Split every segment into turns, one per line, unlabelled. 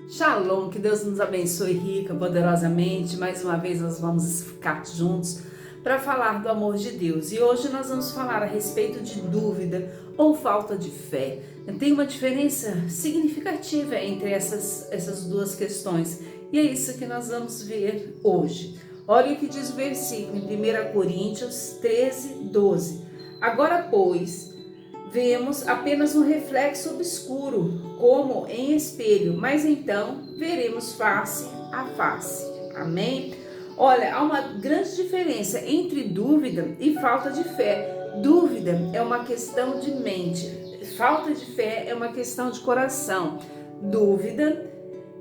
Shalom, que Deus nos abençoe rica, poderosamente. Mais uma vez nós vamos ficar juntos para falar do amor de Deus. E hoje nós vamos falar a respeito de dúvida ou falta de fé. Tem uma diferença significativa entre essas duas questões. E é isso que nós vamos ver hoje. Olha o que diz o versículo em 1 Coríntios 13, 12. Agora, pois, vemos apenas um reflexo obscuro, como em espelho, mas então veremos face a face. Amém? Olha, há uma grande diferença entre dúvida e falta de fé. Dúvida é uma questão de mente, falta de fé é uma questão de coração. Dúvida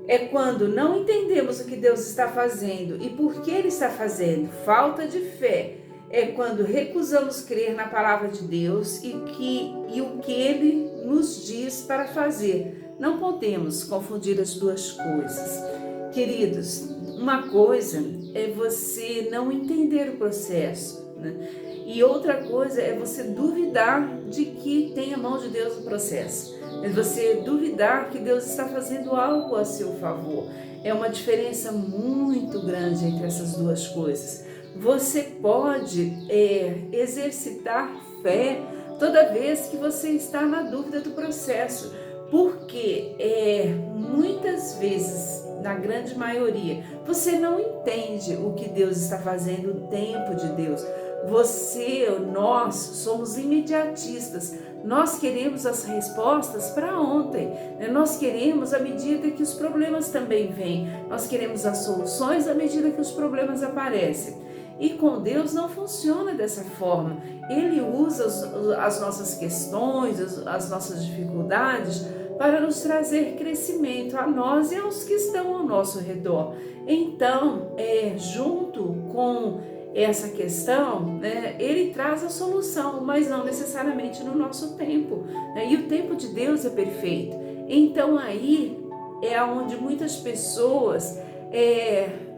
é quando não entendemos o que Deus está fazendo e por que Ele está fazendo. Falta de fé é quando recusamos crer na palavra de Deus e o que Ele nos diz para fazer. Não podemos confundir as duas coisas. Queridos, uma coisa é você não entender o processo, né? E outra coisa é você duvidar de que tem a mão de Deus no processo. É você duvidar que Deus está fazendo algo a seu favor. É uma diferença muito grande entre essas duas coisas. Você pode exercitar fé toda vez que você está na dúvida do processo, porque muitas vezes, na grande maioria, você não entende o que Deus está fazendo, o tempo de Deus. Nós somos imediatistas. Nós queremos as respostas para ontem. Nós queremos à medida que os problemas também vêm. Nós queremos as soluções à medida que os problemas aparecem. E com Deus não funciona dessa forma. Ele usa as nossas questões, as nossas dificuldades para nos trazer crescimento a nós e aos que estão ao nosso redor. Então, junto com essa questão, Ele traz a solução, mas não necessariamente no nosso tempo. E o tempo de Deus é perfeito. Então aí é onde muitas pessoas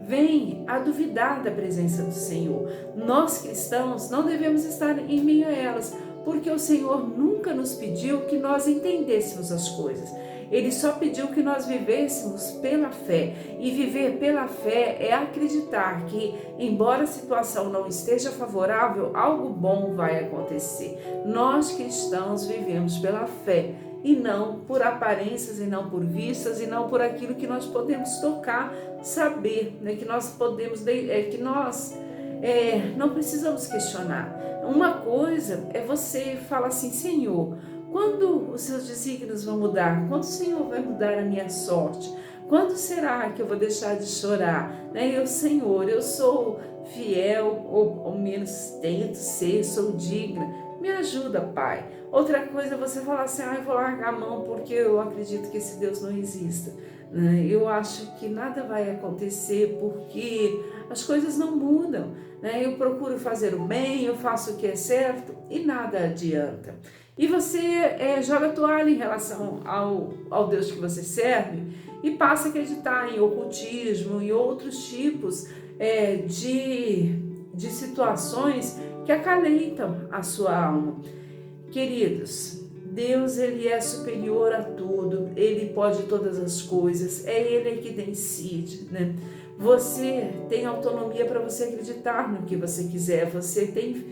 vêm a duvidar da presença do Senhor. Nós cristãos não devemos estar em meio a elas, porque o Senhor nunca nos pediu que nós entendêssemos as coisas. Ele só pediu que nós vivêssemos pela fé. E viver pela fé é acreditar que, embora a situação não esteja favorável, algo bom vai acontecer. Nós cristãos vivemos pela fé e não por aparências, e não por vistas, e não por aquilo que nós podemos tocar, saber, que nós podemos, não precisamos questionar. Uma coisa é você falar assim: Senhor, quando os seus desígnios vão mudar? Quando o Senhor vai mudar a minha sorte? Quando será que eu vou deixar de chorar? Senhor, eu sou fiel, ou menos tento ser, sou digna. Me ajuda, Pai. Outra coisa é você falar assim: eu vou largar a mão porque eu acredito que esse Deus não exista. Eu acho que nada vai acontecer porque as coisas não mudam. Eu procuro fazer o bem, eu faço o que é certo e nada adianta. E você joga a toalha em relação ao Deus que você serve e passa a acreditar em ocultismo e outros tipos de situações que acalentam a sua alma. Queridos, Deus, Ele é superior a tudo, Ele pode todas as coisas, é Ele que decide, Você tem autonomia para você acreditar no que você quiser, você tem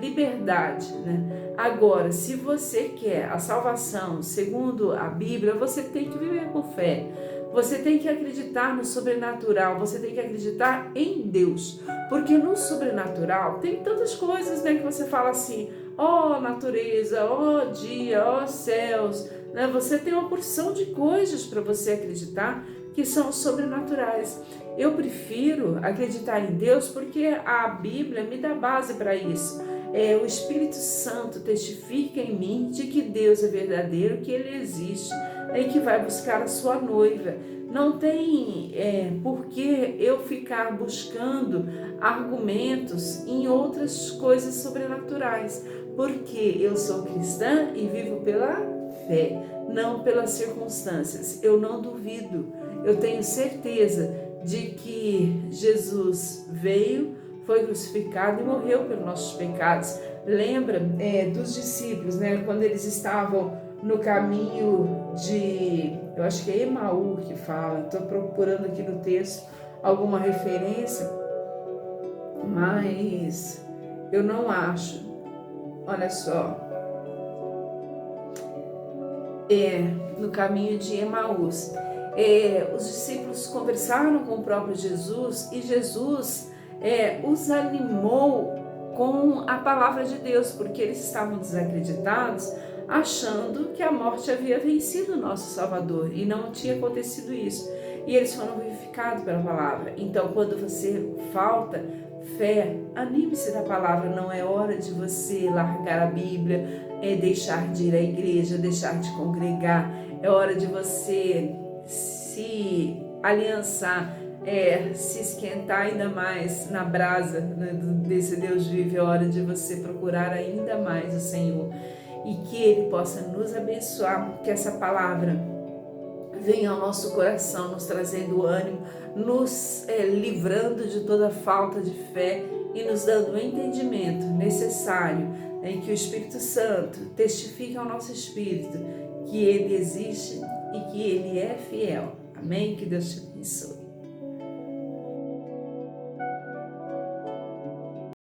liberdade, Agora, se você quer a salvação segundo a Bíblia, você tem que viver com fé. Você tem que acreditar no sobrenatural, você tem que acreditar em Deus, porque no sobrenatural tem tantas coisas, que você fala assim: ó natureza, ó dia, ó céus, Você tem uma porção de coisas para você acreditar que são sobrenaturais. Eu prefiro acreditar em Deus porque a Bíblia me dá base para isso. O Espírito Santo testifica em mim de que Deus é verdadeiro, que Ele existe e que vai buscar a sua noiva. Não tem por que eu ficar buscando argumentos em outras coisas sobrenaturais, porque eu sou cristã e vivo pela fé, não pelas circunstâncias. Eu não duvido, eu tenho certeza de que Jesus veio, foi crucificado e morreu pelos nossos pecados. Lembra dos discípulos, quando eles estavam no caminho de, eu acho que é Emaú que fala, estou procurando aqui no texto alguma referência, mas eu não acho. Olha só, no caminho de Emaús. Os discípulos conversaram com o próprio Jesus e Jesus os animou com a palavra de Deus, porque eles estavam desacreditados, achando que a morte havia vencido o nosso Salvador, e não tinha acontecido isso. E eles foram vivificados pela palavra. Então, quando você falta fé, anime-se da palavra. Não é hora de você largar a Bíblia, deixar de ir à igreja, deixar de congregar. É hora de você se aliançar, se esquentar ainda mais na brasa, né, desse Deus vivo. É hora de você procurar ainda mais o Senhor e que Ele possa nos abençoar, que essa palavra venha ao nosso coração, nos trazendo ânimo, nos livrando de toda falta de fé e nos dando o entendimento necessário em que o Espírito Santo testifique ao nosso espírito que Ele existe e que Ele é fiel. Amém? Que Deus te abençoe.